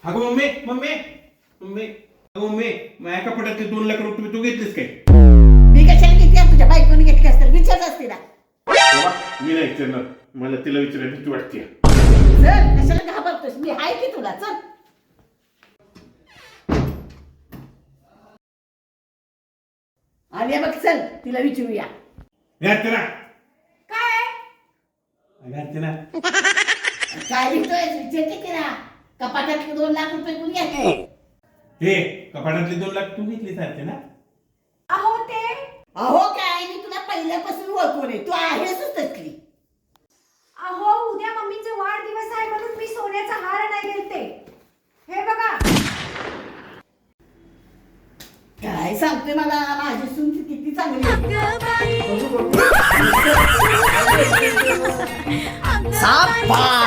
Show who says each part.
Speaker 1: अगं mummy mummy mummy अगं mummy माझ्या कपाटातले 2 लाख रुपये तू घेतलीस काय?
Speaker 2: मी कशाला घेतली? तुझ्या बायकोने घेतली असतील, विचारच असते ना.
Speaker 1: बाबा, मी नाही विचारणार. मला तिला विचारायला भीती वाटते.
Speaker 2: चल, कशाला घाबरतोस? मी आहे की तुला. चल. आलिया बघ, चल तिला विचारूया.
Speaker 1: अर्चना
Speaker 3: काय
Speaker 1: अगं अर्चना
Speaker 2: काय विचारतोय? विचारते तिला. कपाटातले 2 लाख रुपये कोणी घेतले?
Speaker 1: हे कपाटातले 2 लाख तू घेतलीस अर्चना?
Speaker 3: अहो ते
Speaker 2: अहो काय, मी तुला पहिल्यापासून ओळखू नये. तू आहेसच तसली.
Speaker 3: अहो उद्या मम्मीचा वाढदिवस आहे म्हणून मी सोन्याचा हार नाही घेते. हे बघा.
Speaker 2: काय सांगते मला, माझी सून किती चांगली आहे. सापा